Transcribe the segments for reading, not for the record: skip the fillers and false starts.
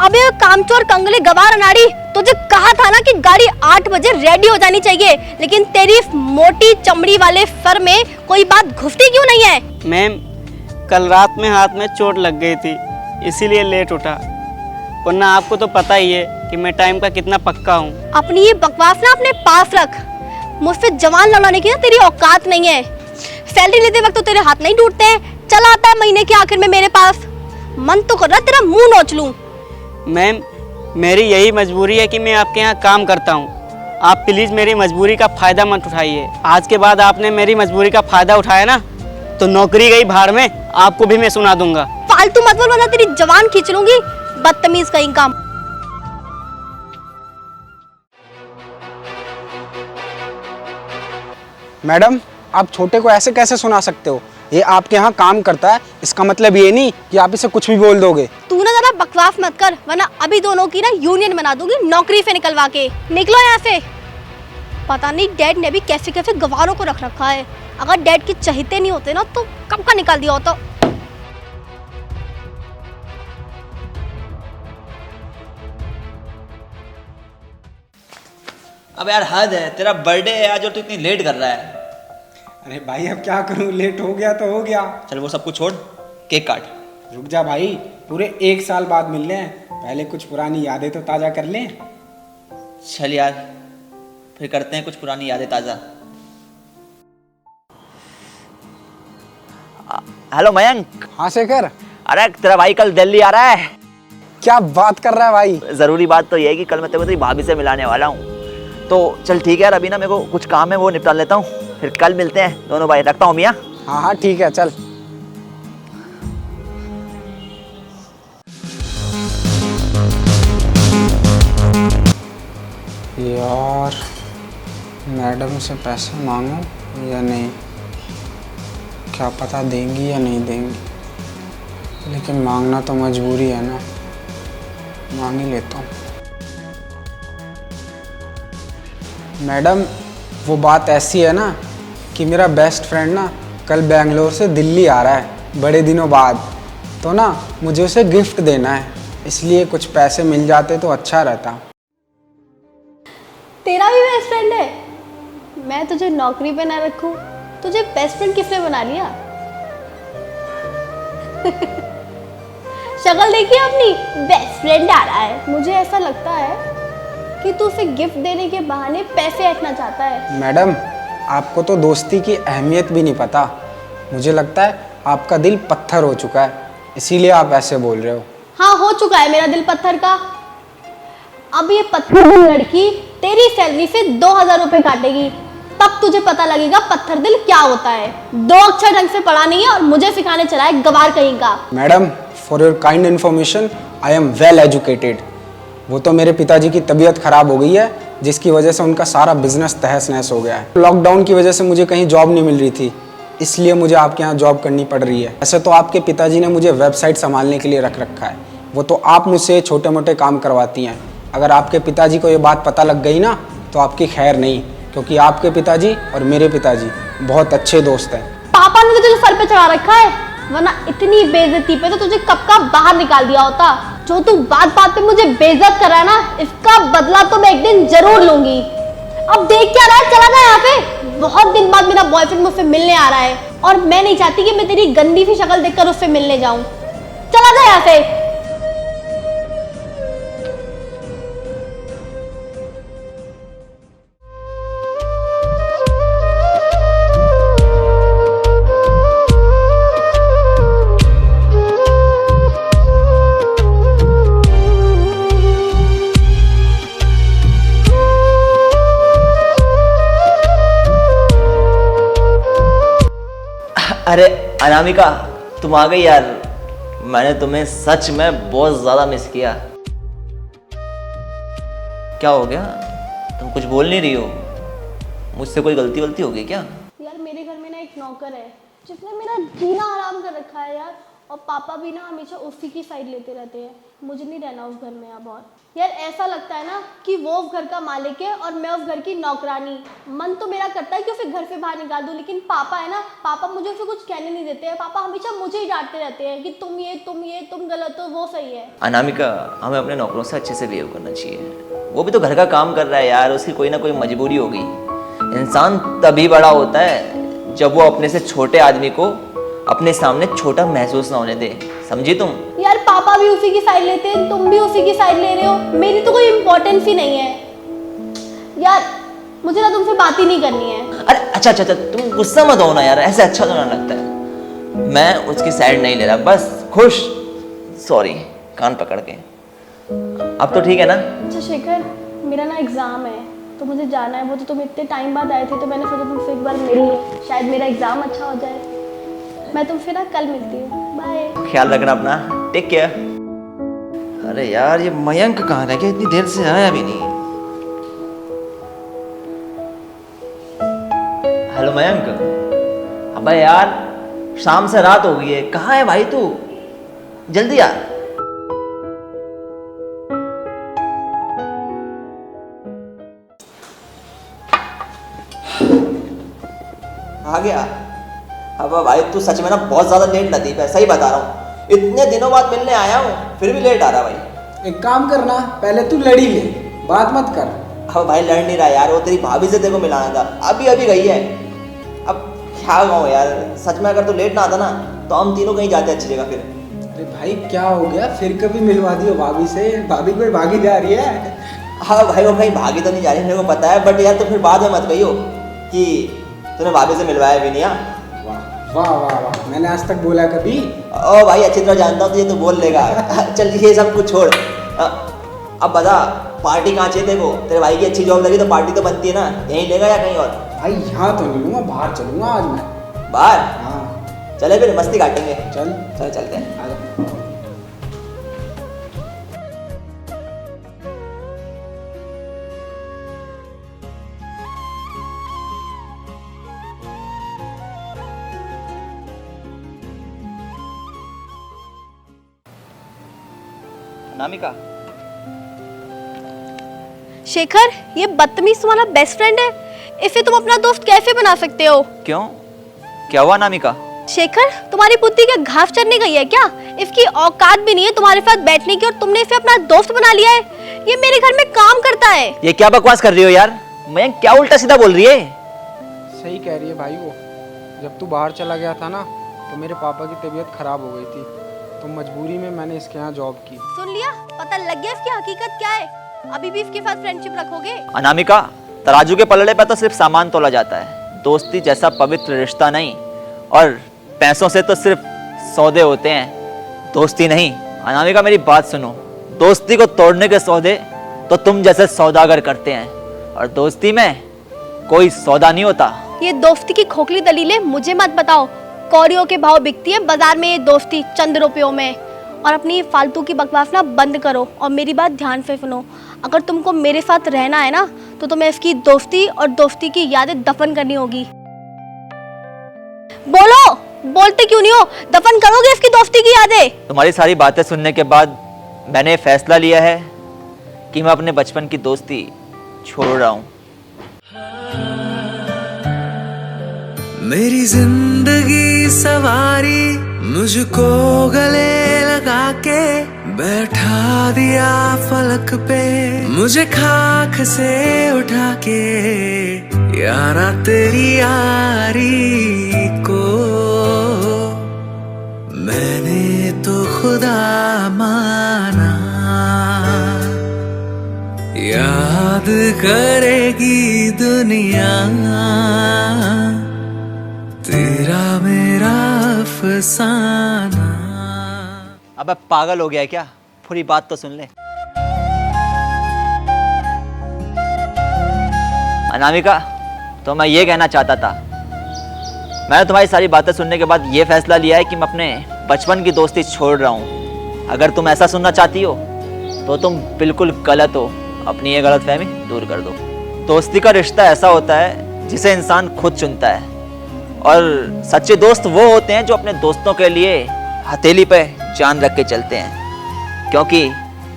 अबे कामचोर कंगले गवार अनाड़ी, तुझे कहा था ना कि गाड़ी 8 बजे रेडी हो जानी चाहिए, लेकिन तेरी मोटी चमड़ी वाले सर में कोई बात घुसती क्यों नहीं है? मैम, कल रात में हाथ में चोट लग गई थी, इसीलिए लेट उठा, वरना आपको तो पता ही है कि मैं टाइम का कितना पक्का हूँ। अपनी ये बकवास ना अपने पास रख, मुझसे जवान लड़ाने की ना तेरी औकात नहीं है। सैलरी लेते वक्त तो तेरे हाथ नहीं टूटते हैं, चला आता है महीने के आखिर में मेरे पास, मन तो कर रहा तेरा मुंह नोच लूं। मैम, मेरी यही मजबूरी है कि मैं आपके यहाँ काम करता हूँ, आप प्लीज़ मेरी मजबूरी का फ़ायदा मत उठाइए। आज के बाद आपने मेरी मजबूरी का फ़ायदा उठाया ना, तो नौकरी गई भाड़ में, आपको भी मैं सुना दूंगा। फालतू मत बोल वरना तेरी जवान खींच लूंगी, बदतमीज कहीं का। मैडम, आप छोटे को ऐसे कैसे सुना सकते हो? ये आपके यहाँ काम करता है, इसका मतलब ये नहीं कि आप इसे कुछ भी बोल दोगे। तू ना ज़्यादा बकवास मत कर, वरना अभी दोनों की ना यूनियन बना दूंगी नौकरी से निकलवा के। निकलो यहाँ से। पता नहीं डैड ने भी कैसे कैसे गवारों को रख रखा है, अगर डैड के चहेते नहीं होते ना तो कब का निकाल दिया होता। अब यार हद है, तेरा बर्थडे है आज और तू इतनी लेट कर रहा है। अरे भाई अब क्या करूँ, लेट हो गया तो हो गया। चल वो सब कुछ छोड़, केक काट। रुक जा भाई, पूरे 1 साल बाद मिल रहे हैं, पहले कुछ पुरानी यादें तो ताज़ा कर लें। चल यार, फिर करते हैं कुछ पुरानी यादें ताज़ा। हेलो मयंक। हाँ शेखर। अरे तेरा भाई कल दिल्ली आ रहा है। क्या बात कर रहा है भाई? ज़रूरी बात तो ये है कि कल मैं तेरे भाभी से मिलाने वाला हूँ, तो चल ठीक है यार, अभी ना मेरे को कुछ काम है वो निपटा लेता हूँ, फिर कल मिलते हैं दोनों भाई। रखता हूँ मियाँ। हाँ हाँ ठीक है, चल। यार मैडम से पैसे मांगूं या नहीं, क्या पता देंगी या नहीं देंगी, लेकिन मांगना तो मजबूरी है ना, मांग ही लेता हूँ। मैडम, वो बात ऐसी है ना कि मेरा बेस्ट फ्रेंड ना कल बेंगलोर से दिल्ली आ रहा है बड़े दिनों बाद, तो ना मुझे उसे गिफ्ट देना है, इसलिए कुछ पैसे मिल जाते तो अच्छा रहता। तेरा भी बेस्ट फ्रेंड है? मैं तुझे नौकरी पे ना रखूं, तुझे बेस्ट फ्रेंड किसने बना लिया? शक्ल देखिए अपनी, बेस्ट फ्रेंड आ रहा है। मुझे ऐसा लगता है कि तू उसे गिफ्ट देने के बहाने पैसे ऐंठना चाहता है। मैडम, आपको तो दोस्ती की अहमियत भी नहीं पता। मुझे लगता है आपका दिल पत्थर हो चुका है, इसीलिए आप ऐसे बोल रहे हो। हाँ, हो चुका है मेरा दिल पत्थर का। अब ये पत्थर की लड़की तेरी सैलरी से 2000 रुपए काटेगी, तब तुझे पता लगेगा पत्थर दिल क्या होता है। 2 अक्षर ढंग से पढ़ा नहीं है और मुझे सिखाने चला है गवार कहीं का। Madam, for your kind information, I am well educated. वो तो मेरे पिताजी की तबीयत खराब हो गई है, जिसकी वजह से उनका सारा बिजनेस तहस नहस हो गया है। लॉकडाउन की वजह से मुझे कहीं जॉब नहीं मिल रही थी, इसलिए मुझे आपके यहाँ जॉब करनी पड़ रही है। ऐसे तो आपके पिताजी ने मुझे वेबसाइट संभालने के लिए रख रखा है, वो तो आप मुझसे छोटे मोटे काम करवाती हैं। अगर आपके पिताजी को ये बात पता लग गई ना तो आपकी खैर नहीं, क्योंकि आपके पिताजी और मेरे पिताजी बहुत अच्छे दोस्त हैं। पापा ने तो तुझे सर पे चढ़ा रखा है, वरना इतनी बेइज्जती पे तो तुझे कब का बाहर निकाल दिया होता। जो तू बात बात पे मुझे बेइज्जत कर रहा है ना, इसका बदला तो मैं एक दिन जरूर लूंगी। अब देख क्या रहा है, चला जा यहाँ पे। बहुत दिन बाद मेरा बॉयफ्रेंड मुझसे मिलने आ रहा है और मैं नहीं चाहती कि मैं तेरी गंदी सी शक्ल देखकर उससे मिलने जाऊं। चला जा यहाँ से। अरे अनामिका, तुम आ गई यार। मैंने तुम्हें सच में बहुत ज़्यादा मिस किया। क्या हो गया, तुम कुछ बोल नहीं रही हो? मुझसे कोई गलती वलती हो गई क्या? यार मेरे घर में ना एक नौकर है जिसने मेरा जीना हराम कर रखा है यार। और पापा भी ना हमेशा उसी की साइड लेते रहते हैं। मुझे नहीं रहना उस घर में अब। और यार ऐसा लगता है ना कि वो उस घर का मालिक है और मैं उस घर की नौकरानी। मन तो मेरा करता है कि उसे घर से बाहर निकाल दूं, लेकिन पापा है ना, पापा मुझे उसे कुछ कहने नहीं देते हैं। पापा हमेशा मुझे ही डांटते रहते हैं कि तुम गलत हो, वो सही है। अनामिका, हमें अपने नौकरों से अच्छे से बिहेव करना चाहिए। वो भी तो घर का काम कर रहा है यार, उसकी कोई ना कोई मजबूरी होगी। इंसान तभी बड़ा होता है जब वो अपने से छोटे आदमी को अपने सामने छोटा महसूस ना होने दे। समझी तुम? यार पापा भी उसी की साइड लेते हैं, तुम भी उसी की साइड ले रहे हो। मेरी तो कोई इम्पोर्टेंस ही नहीं है यार। मुझे ना तुमसे बात ही नहीं करनी है। अरे अच्छा, तुम गुस्सा मत हो ना यार, ऐसे अच्छा तो ना लगता है। मैं उसकी साइड नहीं ले रहा, बस खुश। सॉरी, कान पकड़ के। अब तो ठीक है ना? अच्छा शेखर, मेरा ना एग्ज़ाम है तो मुझे जाना है। वो तो तुम इतने टाइम बाद आए थे तो मैंने सोचा तुमसे एक बार मिल लूं, शायद मेरा एग्ज़ाम अच्छा हो जाए। मैं तुमसे ना कल मिलती हूँ, बाय। ख्याल रखना अपना, टेक केयर। अरे यार, ये मयंक कहाँ रह गया? इतनी देर से आया भी नहीं। हेलो मयंक। अबे यार, शाम से रात हो गई है, कहाँ है भाई तू? जल्दी आ। आ गया। अब भाई तू सच में ना बहुत ज्यादा लेट लतीफ है, सही बता रहा हूँ। इतने दिनों बाद मिलने आया हूँ, फिर भी लेट आ रहा भाई। एक काम करना, पहले तू लड़ी ले, बात मत कर। अब भाई लड़ नहीं रहा यार, वो तेरी भाभी से तेरे को मिलाना था, अभी अभी गई है। अब क्या कहूँ यार, सच में अगर तू लेट ना आता ना तो हम तीनों कहीं जाते अच्छी जगह फिर। अरे भाई क्या हो गया, फिर कभी मिलवा दियो भाभी से। भाभी कोई भागी जा रही है? हाँ भाई, वो कहीं भागी तो नहीं जा रही, मेरे को पता है। बट यार तो फिर बाद में मत कहियो कि तूने भाभी से मिलवाया भी नहीं। वाह वाह वाह, मैंने आज तक बोला कभी? ओ भाई, अच्छी तरह जानता हूँ तुझे, तो बोल लेगा। चल ये सब कुछ छोड़, अब बता पार्टी कहाँ चाहिए तेरे को? तेरे भाई की अच्छी जॉब लगी तो पार्टी तो बनती है ना, यहीं लेगा या कहीं और? भाई यहाँ तो नहीं लूँगा, बाहर चलूँगा आज मैं। बाहर? हाँ चले फिर मस्ती काटेंगे। चल चल चलते हैं। आ जा। अनामिका। शेखर, ये बदतमीज तुम्हारा बेस्ट फ्रेंड है, इसे तुम अपना दोस्त कैसे बना सकते हो? क्यों, क्या हुआ अनामिका? शेखर, तुम्हारी बुद्धि क्या घास चढ़ने गई है क्या? इसकी औकात भी नहीं है तुम्हारे साथ बैठने की और तुमने इसे अपना दोस्त बना लिया है। ये मेरे घर में काम करता है। ये क्या बकवास कर रही हो यार? मैं क्या उल्टा सीधा बोल रही है? सही कह रही है भाई। वो जब तू बाहर चला गया था ना तो मेरे पापा की तबीयत खराब हो गई थी, तो मजबूरी में मैंने इसके यहाँ जॉब की। सुन लिया? पता लग गया इसकी हकीकत क्या है? अभी भी इसके साथ फ्रेंडशिप रखोगे? अनामिका, तराजू के पलड़े पर तो सिर्फ सामान तोला जाता है, दोस्ती जैसा पवित्र रिश्ता नहीं। और पैसों से तो सिर्फ सौदे होते हैं, दोस्ती नहीं। अनामिका मेरी बात सुनो, दोस्ती को तोड़ने के सौदे तो तुम जैसे सौदागर करते हैं, और दोस्ती में कोई सौदा नहीं होता। ये दोस्ती की खोखली दलीलें मुझे मत बताओ। कौड़ियों के भाव बिकती है बाजार में ये दोस्ती, चंद रुपयों में। और अपनी फालतू की बकवास ना बंद करो और मेरी बात ध्यान से सुनो। अगर तुमको मेरे साथ रहना है ना तो तुम्हें इसकी दोस्ती और दोस्ती की यादें दफन करनी होगी। बोलो, बोलते क्यों नहीं हो? दफन करोगे इसकी दोस्ती की यादें? तुम्हारी सारी बातें सुनने के बाद मैंने फैसला लिया है कि मैं अपने बचपन की दोस्ती छोड़ रहा हूँ। मेरी जिंदगी सवारी मुझको गले लगा के बैठा दिया फलक पे, मुझे खाक से उठा के यारा तेरी यारी को मैंने तो खुदा माना। याद करेगी दुनिया तेरा मेरा अफसाना। अब पागल हो गया है क्या? पूरी बात तो सुन ले। अनामिका, तो मैं ये कहना चाहता था, मैंने तुम्हारी सारी बातें सुनने के बाद ये फैसला लिया है कि मैं अपने बचपन की दोस्ती छोड़ रहा हूँ। अगर तुम ऐसा सुनना चाहती हो तो तुम बिल्कुल गलत हो। अपनी ये गलतफहमी दूर कर दो। दोस्ती का रिश्ता ऐसा होता है जिसे इंसान खुद चुनता है, और सच्चे दोस्त वो होते हैं जो अपने दोस्तों के लिए हथेली पे जान रख के चलते हैं, क्योंकि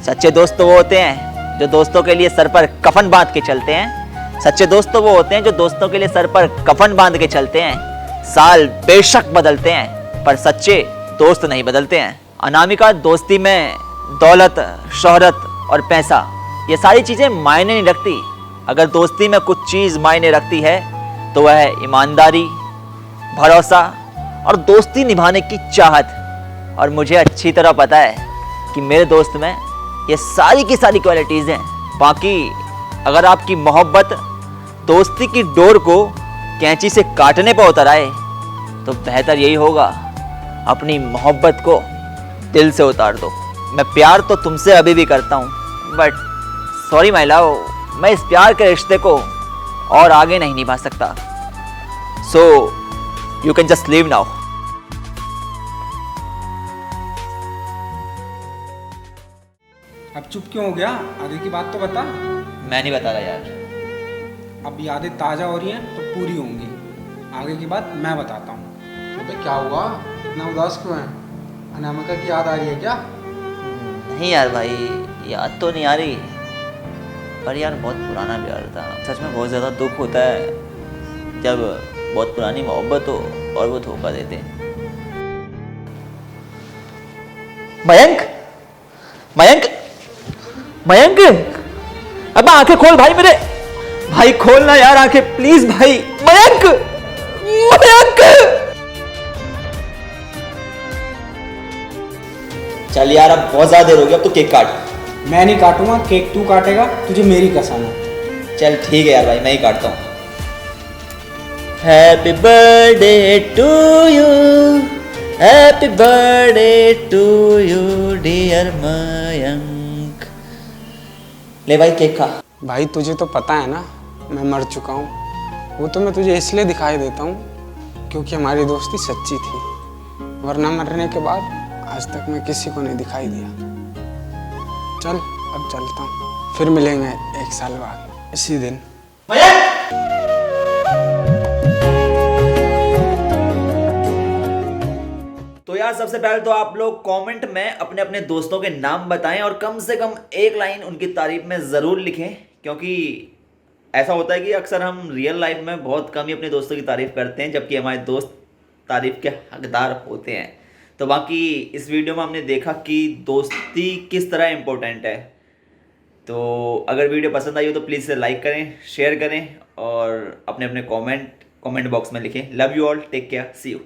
सच्चे दोस्त तो वो होते हैं जो दोस्तों के लिए सर पर कफन बांध के चलते हैं। सच्चे दोस्त तो वो होते हैं जो दोस्तों के लिए सर पर कफन बांध के चलते हैं। साल बेशक बदलते हैं पर सच्चे दोस्त नहीं बदलते हैं। अनामिका, दोस्ती में दौलत, शोहरत और पैसा ये सारी चीज़ें मायने नहीं रखती। अगर दोस्ती में कुछ चीज़ मायने रखती है तो वह है ईमानदारी, भरोसा और दोस्ती निभाने की चाहत। और मुझे अच्छी तरह पता है कि मेरे दोस्त में ये सारी की सारी क्वालिटीज़ हैं। बाकी अगर आपकी मोहब्बत दोस्ती की डोर को कैंची से काटने पर उतर आए तो बेहतर यही होगा अपनी मोहब्बत को दिल से उतार दो। मैं प्यार तो तुमसे अभी भी करता हूँ, बट सॉरी माय लव, मैं इस प्यार के रिश्ते को और आगे नहीं निभा सकता। So you can just leave now. अब चुप क्यों हो गया? आगे की बात तो बता। मैं नहीं बता रहा यार। अब यादें ताज़ा हो रही हैं तो पूरी होंगी। आगे की बात मैं बताता हूँ। अबे क्या हुआ? इतना उदास क्यों है? अनामिका की याद आ रही है क्या? नहीं यार भाई, याद तो नहीं आ रही, पर यार बहुत पुराना प्यार था। सच में बहुत ज़्यादा दुख होता है जब बहुत पुरानी मोहब्बत हो और वो धोखा देते हैं। मयंक, मयंक, मयंक, अब आंखें खोल भाई मेरे। भाई खोलना यार आंखें प्लीज भाई। मयंक, मयंक। चल यार अब बहुत ज्यादा देर हो गई, अब तो केक काट। मैं नहीं काटूंगा, केक तू काटेगा, तुझे मेरी कसम है। चल ठीक है यार भाई, मैं ही काटता हूँ। Happy birthday to you, happy birthday to you dear Mayank. ले भाई केक खा। भाई तुझे तो पता है ना मैं मर चुका हूँ। वो तो मैं तुझे इसलिए दिखाई देता हूँ क्योंकि हमारी दोस्ती सच्ची थी, वरना मरने के बाद आज तक मैं किसी को नहीं दिखाई दिया। चल अब चलता हूँ, फिर मिलेंगे 1 साल बाद इसी दिन। तो यार सबसे पहले तो आप लोग कमेंट में अपने अपने दोस्तों के नाम बताएं और कम से कम 1 लाइन उनकी तारीफ में ज़रूर लिखें, क्योंकि ऐसा होता है कि अक्सर हम रियल लाइफ में बहुत कम ही अपने दोस्तों की तारीफ करते हैं, जबकि हमारे दोस्त तारीफ के हकदार होते हैं। तो बाकी इस वीडियो में हमने देखा कि दोस्ती किस तरह इम्पोर्टेंट है। तो अगर वीडियो पसंद आई हो तो प्लीज़ इसे लाइक करें, शेयर करें और अपने अपने कमेंट बॉक्स में लिखें। Love you all, take care, see you.